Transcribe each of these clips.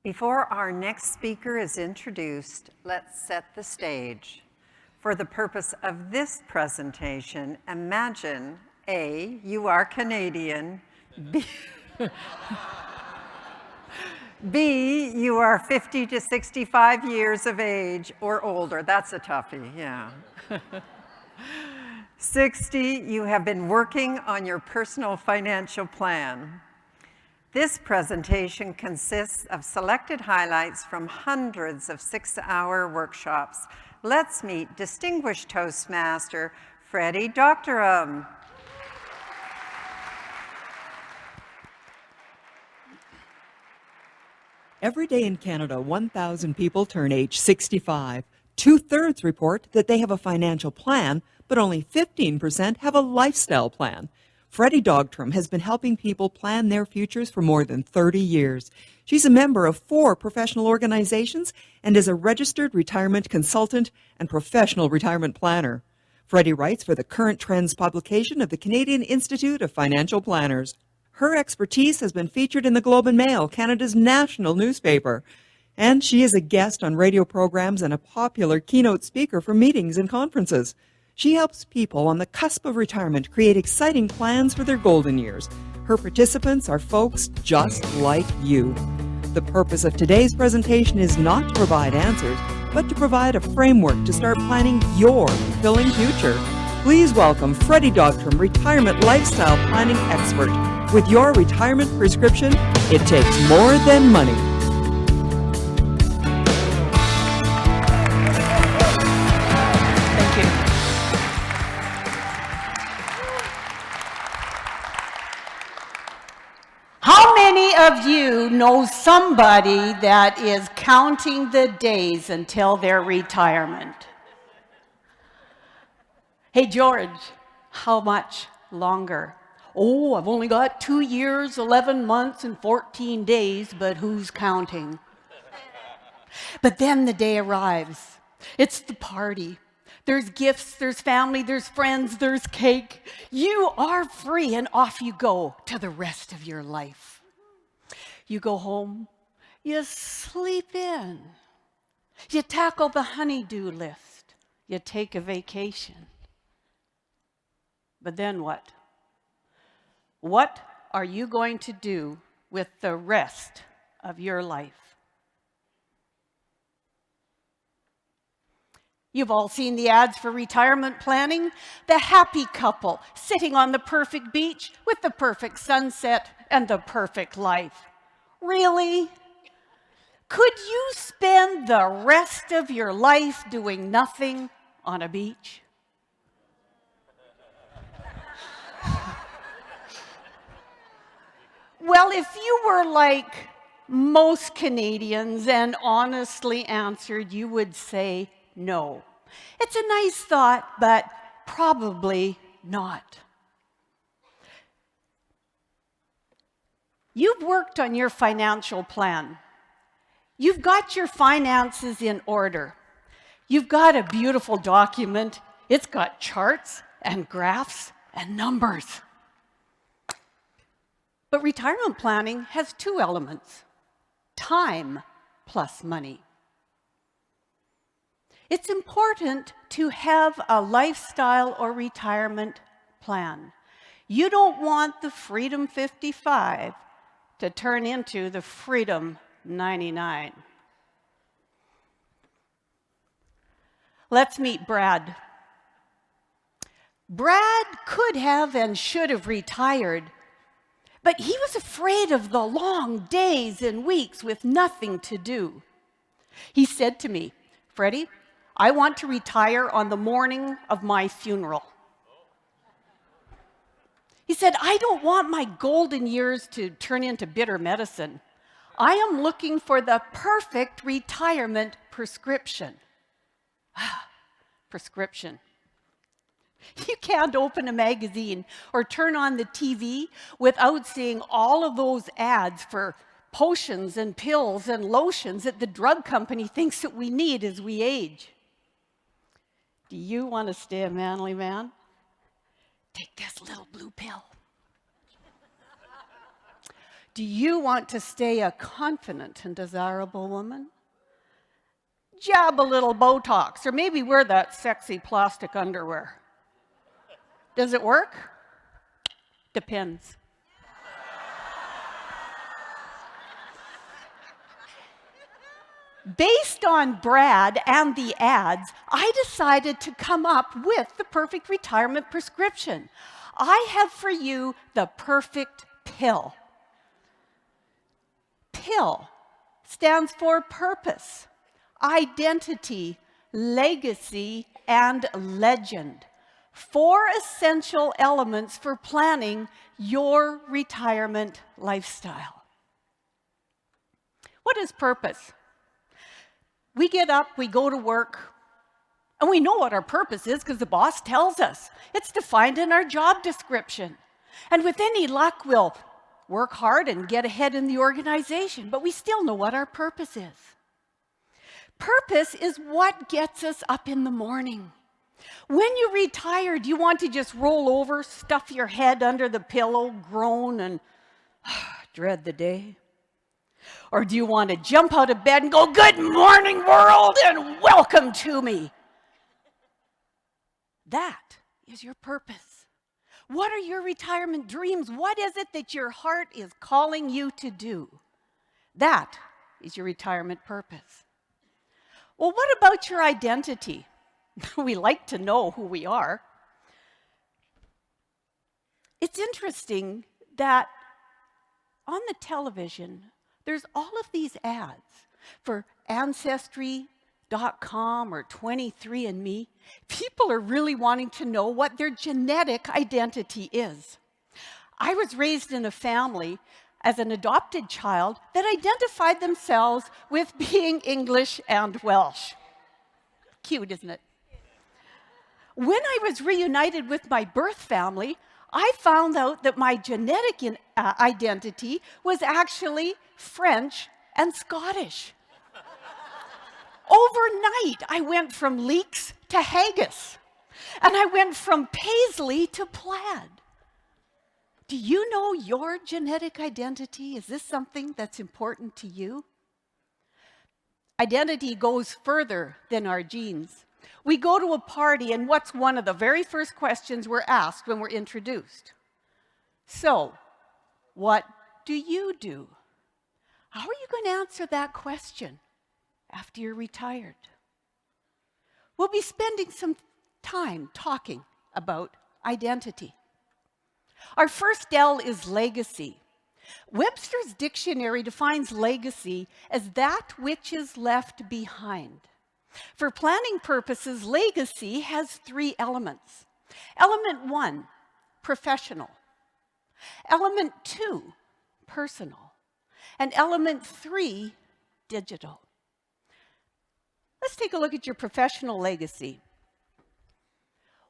Before our next speaker is introduced, let's set the stage. For the purpose of this presentation, imagine A, you are Canadian, B, you are 50 to 65 years of age or older. That's a toughie, yeah. 60, you have been working on your personal financial plan. This presentation consists of selected highlights from hundreds of 6-hour workshops. Let's meet distinguished Toastmaster, Freddi Dogterom. Every day in Canada, 1,000 people turn age 65. 2/3 report that they have a financial plan, but only 15% have a lifestyle plan. Freddi Dogterom has been helping people plan their futures for more than 30 years. She's a member of 4 professional organizations and is a registered retirement consultant and professional retirement planner. Freddi writes for the Current Trends publication of the Canadian Institute of Financial Planners. Her expertise has been featured in the Globe and Mail, Canada's national newspaper. And she is a guest on radio programs and a popular keynote speaker for meetings and conferences. She helps people on the cusp of retirement create exciting plans for their golden years. Her participants are folks just like you. The purpose of today's presentation is not to provide answers, but to provide a framework to start planning your fulfilling future. Please welcome Freddi Dogterom, retirement lifestyle planning expert. With your retirement prescription, it takes more than money. How many of you know somebody that is counting the days until their retirement? Hey, George, how much longer? Oh, I've only got 2 years, 11 months, and 14 days, but who's counting? But then the day arrives. It's the party. There's gifts, there's family, there's friends, there's cake. You are free, and off you go to the rest of your life. You go home, you sleep in. You tackle the honey-do list. You take a vacation. But then what? What are you going to do with the rest of your life? You've all seen the ads for retirement planning. The happy couple sitting on the perfect beach with the perfect sunset and the perfect life. Really? Could you spend the rest of your life doing nothing on a beach? Well, if you were like most Canadians and honestly answered, you would say no. It's a nice thought, but probably not. You've worked on your financial plan. You've got your finances in order. You've got a beautiful document. It's got charts and graphs and numbers. But retirement planning has 2 elements: time plus money. It's important to have a lifestyle or retirement plan. You don't want the Freedom 55 to turn into the Freedom 99. Let's meet Brad. Brad could have and should have retired, but he was afraid of the long days and weeks with nothing to do. He said to me, "Freddi, I want to retire on the morning of my funeral." He said, "I don't want my golden years to turn into bitter medicine. I am looking for the perfect retirement prescription." Prescription. You can't open a magazine or turn on the TV without seeing all of those ads for potions and pills and lotions that the drug company thinks that we need as we age. Do you want to stay a manly man? Take this little blue pill. Do you want to stay a confident and desirable woman? Jab a little Botox, or maybe wear that sexy plastic underwear. Does it work? Depends. Based on Brad and the ads, I decided to come up with the perfect retirement prescription. I have for you the perfect pill. PIL stands for purpose, identity, legacy, and legend. 4 essential elements for planning your retirement lifestyle. What is purpose? We get up, we go to work, and we know what our purpose is because the boss tells us. It's defined in our job description. And with any luck, we'll work hard and get ahead in the organization, but we still know what our purpose is. Purpose is what gets us up in the morning. When you retire, do you want to just roll over, stuff your head under the pillow, groan, and dread the day? Or do you want to jump out of bed and go, "Good morning, world, and welcome to me"? That is your purpose. What are your retirement dreams? What is it that your heart is calling you to do? That is your retirement purpose. Well, what about your identity? We like to know who we are. It's interesting that on the television, there's all of these ads for Ancestry.com or 23andMe. People are really wanting to know what their genetic identity is. I was raised in a family as an adopted child that identified themselves with being English and Welsh. Cute, isn't it? When I was reunited with my birth family, I found out that my genetic identity was actually French and Scottish. Overnight, I went from leeks to haggis, and I went from paisley to plaid. Do you know your genetic identity? Is this something that's important to you? Identity goes further than our genes. We go to a party, and what's one of the very first questions we're asked when we're introduced? So, what do you do? How are you going to answer that question after you're retired? We'll be spending some time talking about identity. Our first L is legacy. Webster's dictionary defines legacy as that which is left behind. For planning purposes, legacy has 3 elements. Element 1, professional. Element 2, personal. And element 3, digital. Let's take a look at your professional legacy.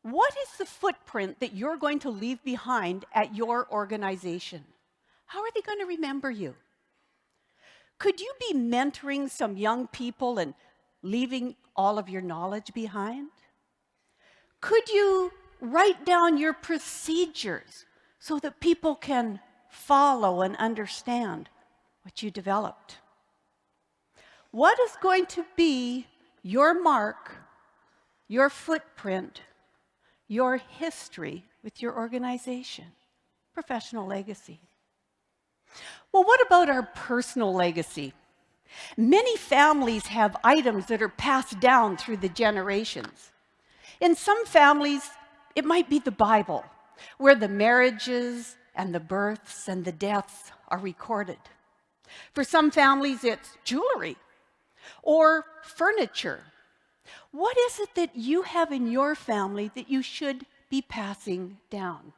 What is the footprint that you're going to leave behind at your organization? How are they going to remember you? Could you be mentoring some young people and leaving all of your knowledge behind? Could you write down your procedures so that people can follow and understand what you developed? What is going to be your mark, your footprint, your history with your organization? Professional legacy. Well, what about our personal legacy? Many families have items that are passed down through the generations. In some families, it might be the Bible, where the marriages and the births and the deaths are recorded. For some families, it's jewelry or furniture. What is it that you have in your family that you should be passing down?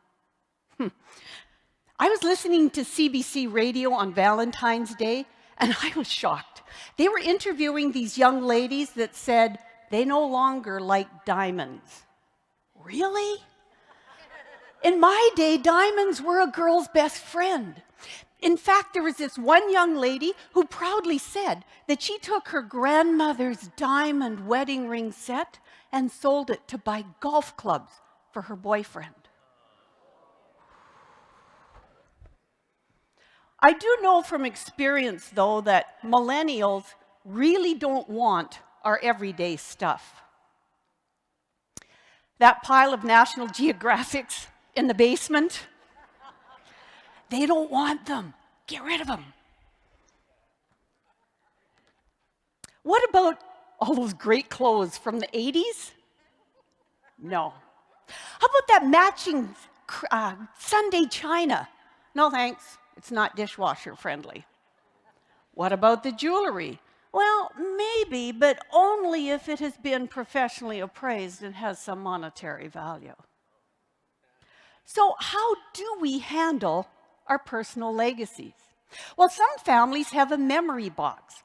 I was listening to CBC radio on Valentine's Day, and I was shocked. They were interviewing these young ladies that said they no longer like diamonds. Really? In my day, diamonds were a girl's best friend. In fact, there was this one young lady who proudly said that she took her grandmother's diamond wedding ring set and sold it to buy golf clubs for her boyfriend. I do know from experience, though, that millennials really don't want our everyday stuff. That pile of National Geographics in the basement, they don't want them. Get rid of them. What about all those great clothes from the 80s? No. How about that matching Sunday china? No thanks, it's not dishwasher friendly. What about the jewelry? Well, maybe, but only if it has been professionally appraised and has some monetary value. So how do we handle our personal legacies? Well, some families have a memory box.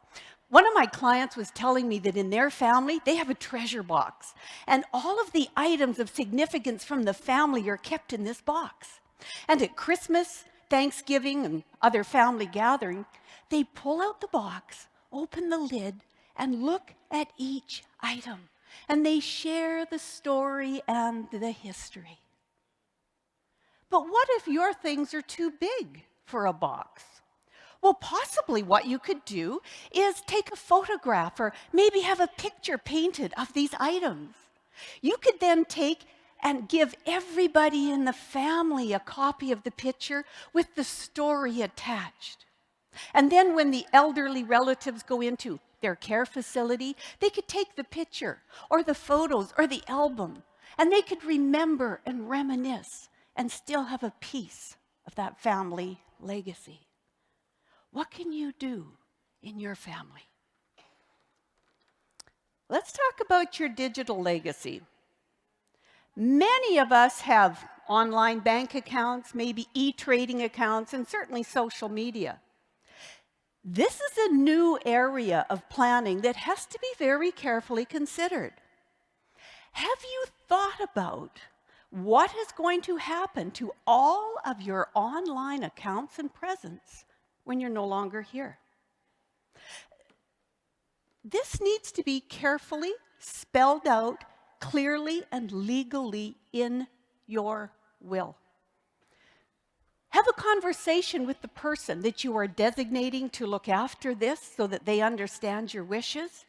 One of my clients was telling me that in their family, they have a treasure box, and all of the items of significance from the family are kept in this box. And at Christmas, Thanksgiving, and other family gatherings, they pull out the box, open the lid, and look at each item. And they share the story and the history. But what if your things are too big for a box? Well, possibly what you could do is take a photograph or maybe have a picture painted of these items. You could then take and give everybody in the family a copy of the picture with the story attached. And then when the elderly relatives go into their care facility, they could take the picture or the photos or the album, and they could remember and reminisce and still have a piece of that family legacy. What can you do in your family? Let's talk about your digital legacy. Many of us have online bank accounts, maybe e-trading accounts, and certainly social media. This is a new area of planning that has to be very carefully considered. Have you thought about what is going to happen to all of your online accounts and presence when you're no longer here? This needs to be carefully spelled out clearly and legally in your will. Have a conversation with the person that you are designating to look after this so that they understand your wishes,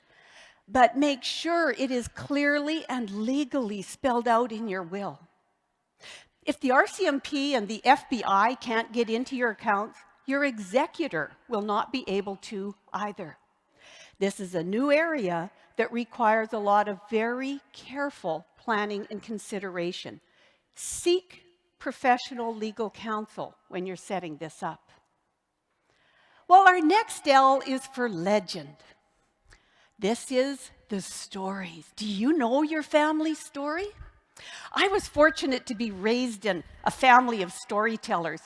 but make sure it is clearly and legally spelled out in your will. If the RCMP and the FBI can't get into your accounts, your executor will not be able to either. This is a new area that requires a lot of very careful planning and consideration. Seek professional legal counsel when you're setting this up. Well, our next L is for legend. This is the stories. Do you know your family's story? I was fortunate to be raised in a family of storytellers.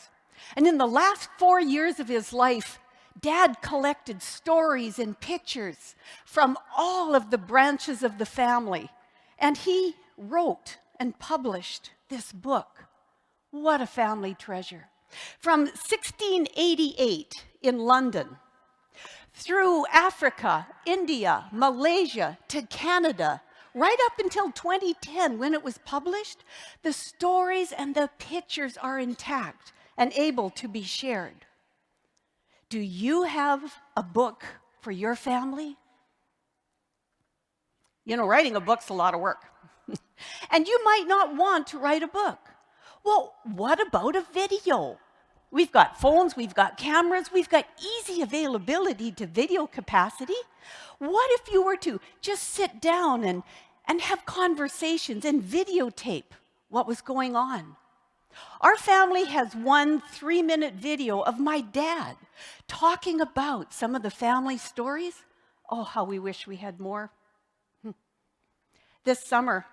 And in the last 4 years of his life, Dad collected stories and pictures from all of the branches of the family. And he wrote and published this book. What a family treasure. From 1688 in London, through Africa, India, Malaysia, to Canada, right up until 2010 when it was published, the stories and the pictures are intact and able to be shared. Do you have a book for your family? You know, writing a book's a lot of work. And you might not want to write a book. Well, what about a video? We've got phones, we've got cameras, we've got easy availability to video capacity. What if you were to just sit down and have conversations and videotape what was going on? Our family has one 3-minute video of my dad talking about some of the family stories. Oh, how we wish we had more. This summer,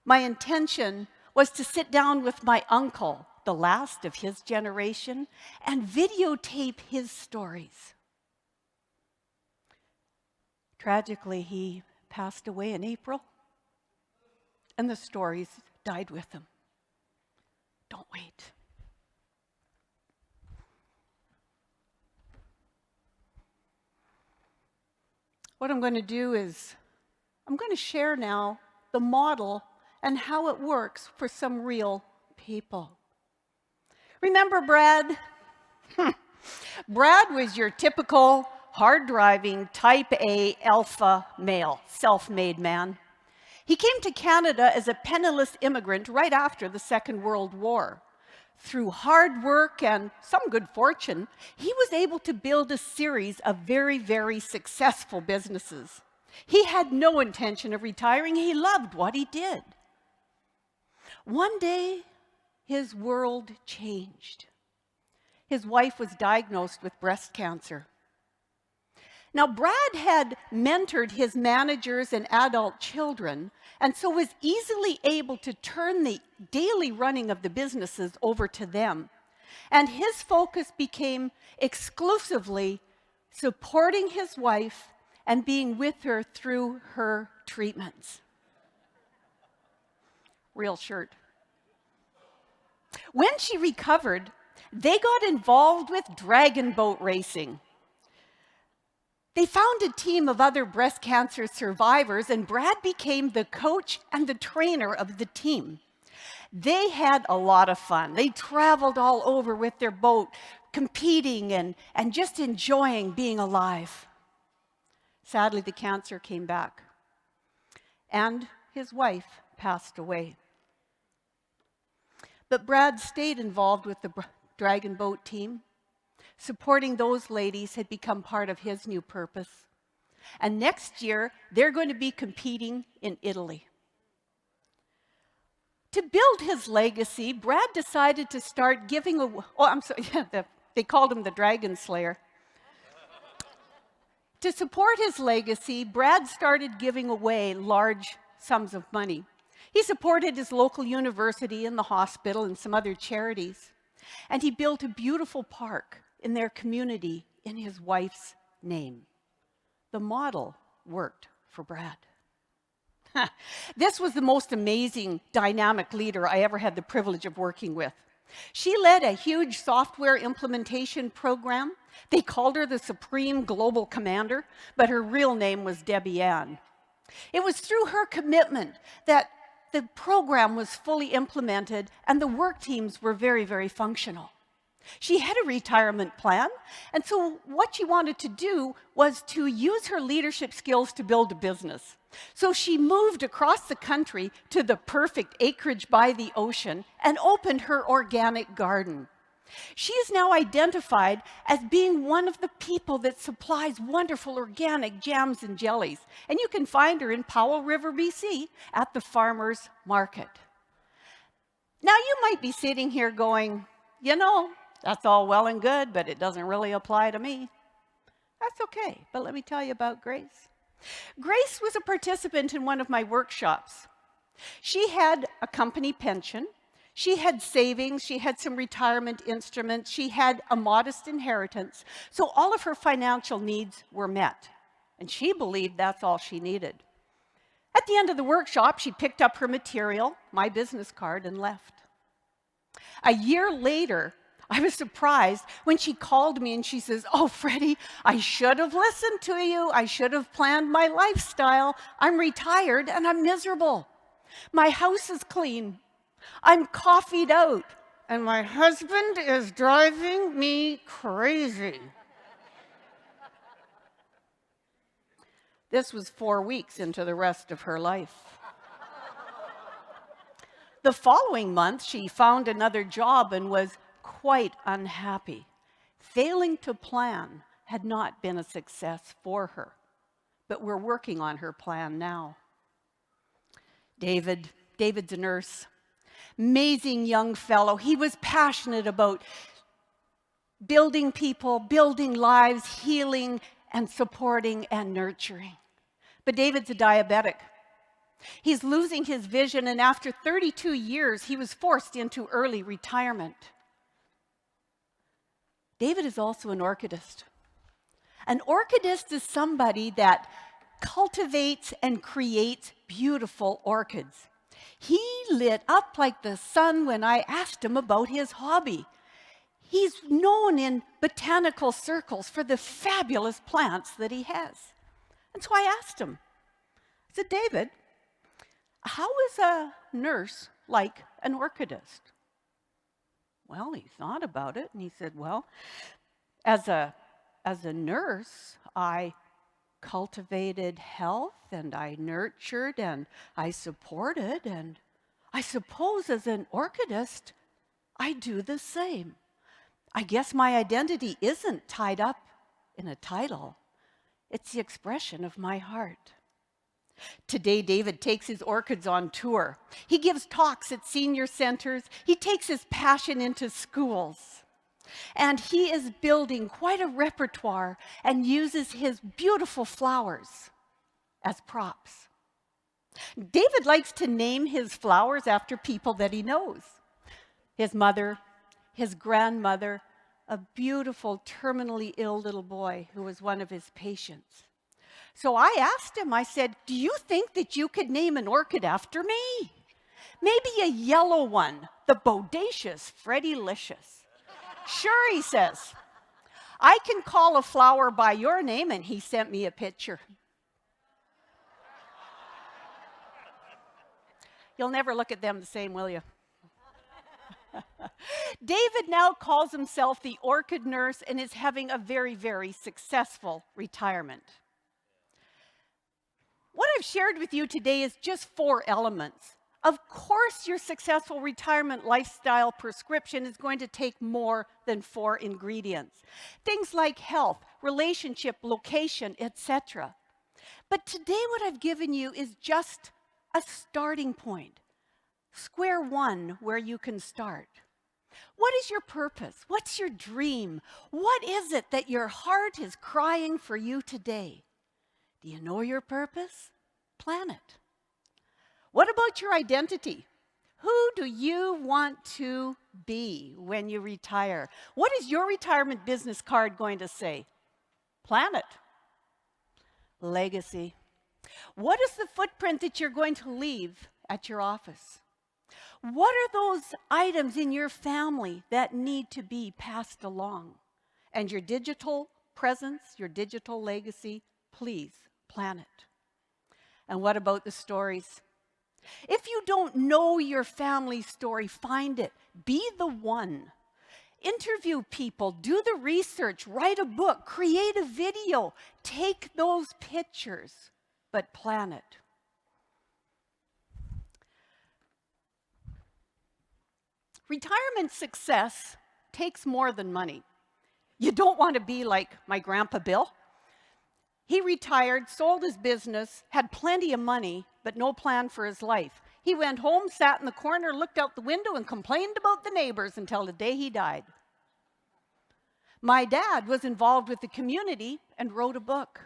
my intention was to sit down with my uncle, the last of his generation, and videotape his stories. Tragically, he passed away in April, and the stories died with him. Don't wait. What I'm going to do is I'm going to share now the model and how it works for some real people. Remember Brad? Brad was your typical hard-driving, type A alpha male, self-made man. He came to Canada as a penniless immigrant right after the Second World War. Through hard work and some good fortune, he was able to build a series of very, very successful businesses. He had no intention of retiring. He loved what he did. One day, his world changed. His wife was diagnosed with breast cancer. Now, Brad had mentored his managers and adult children, and so was easily able to turn the daily running of the businesses over to them. And his focus became exclusively supporting his wife and being with her through her treatments. Real shirt. When she recovered, they got involved with dragon boat racing. They found a team of other breast cancer survivors, and Brad became the coach and the trainer of the team. They had a lot of fun. They traveled all over with their boat, competing and just enjoying being alive. Sadly, the cancer came back, and his wife passed away. But Brad stayed involved with the dragon boat team. Supporting those ladies had become part of his new purpose. And next year, they're going to be competing in Italy. To build his legacy, Brad decided to start giving away, they called him the Dragon Slayer. To support his legacy, Brad started giving away large sums of money. He supported his local university and the hospital and some other charities. And he built a beautiful park in their community in his wife's name. The model worked for Brad. This was the most amazing dynamic leader I ever had the privilege of working with. She led a huge software implementation program. They called her the Supreme Global Commander, but her real name was Debbie Ann. It was through her commitment that the program was fully implemented and the work teams were very, very functional. She had a retirement plan, and so what she wanted to do was to use her leadership skills to build a business. So she moved across the country to the perfect acreage by the ocean and opened her organic garden. She is now identified as being one of the people that supplies wonderful organic jams and jellies, and you can find her in Powell River, BC, at the farmers market. Now, you might be sitting here going, that's all well and good, but it doesn't really apply to me. That's okay, but let me tell you about Grace. Grace was a participant in one of my workshops. She had a company pension, she had savings, she had some retirement instruments, she had a modest inheritance, so all of her financial needs were met, and she believed that's all she needed. At the end of the workshop, she picked up her material, my business card, and left. A year later, I was surprised when she called me and she says, "Oh, Freddi, I should have listened to you. I should have planned my lifestyle. I'm retired and I'm miserable. My house is clean. I'm coffeeed out. And my husband is driving me crazy." This was 4 weeks into the rest of her life. The following month, she found another job and was quite unhappy. Failing to plan had not been a success for her, but we're working on her plan now. David's a nurse. Amazing young fellow. He was passionate about building people, building lives, healing and supporting and nurturing. But David's a diabetic. He's losing his vision, and after 32 years, he was forced into early retirement. David is also an orchidist. An orchidist is somebody that cultivates and creates beautiful orchids. He lit up like the sun when I asked him about his hobby. He's known in botanical circles for the fabulous plants that he has. And so I asked him, I said, "David, how is a nurse like an orchidist?" Well, he thought about it and he said, well, as a nurse, I cultivated health and I nurtured and I supported, and I suppose as an orchidist, I do the same. I guess my identity isn't tied up in a title. It's the expression of my heart. Today, David takes his orchids on tour. He gives talks at senior centers. He takes his passion into schools. And he is building quite a repertoire and uses his beautiful flowers as props. David likes to name his flowers after people that he knows. His mother, his grandmother, a beautiful terminally ill little boy who was one of his patients. So I asked him, I said, do you think that you could name an orchid after me? Maybe a yellow one, the bodacious Freddi Licious. Sure, he says. I can call a flower by your name, and he sent me a picture. You'll never look at them the same, will you? David now calls himself the orchid nurse and is having a very, very successful retirement. What I've shared with you today is just 4 elements. Of course, your successful retirement lifestyle prescription is going to take more than 4 ingredients. Things like health, relationship, location, etc. But today what I've given you is just a starting point. Square one where you can start. What is your purpose? What's your dream? What is it that your heart is crying for you today? Do you know your purpose? Plan it. What about your identity? Who do you want to be when you retire? What is your retirement business card going to say? Plan it. Legacy. What is the footprint that you're going to leave at your office? What are those items in your family that need to be passed along? And your digital presence, your digital legacy, please plan it. And what about the stories? If you don't know your family story, find it. Be the one. Interview people, do the research, write a book, create a video, take those pictures, but plan it. Retirement success takes more than money. You don't want to be like my grandpa Bill. He retired, sold his business, had plenty of money, but no plan for his life. He went home, sat in the corner, looked out the window, and complained about the neighbors until the day he died. My dad was involved with the community and wrote a book.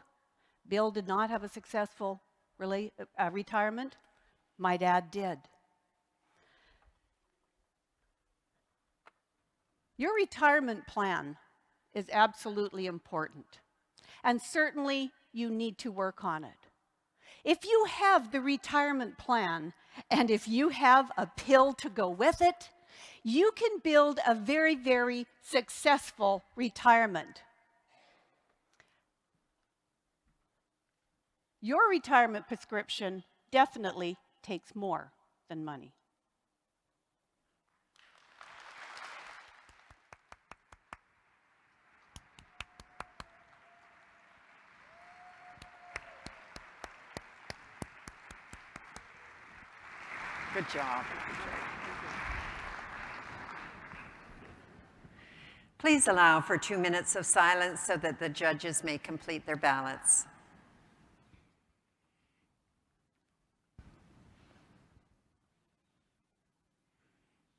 Bill did not have a successful retirement. My dad did. Your retirement plan is absolutely important. And certainly, you need to work on it. If you have the retirement plan, and if you have a pill to go with it, you can build a very, very successful retirement. Your retirement prescription definitely takes more than money. Good job. Please allow for 2 minutes of silence so that the judges may complete their ballots.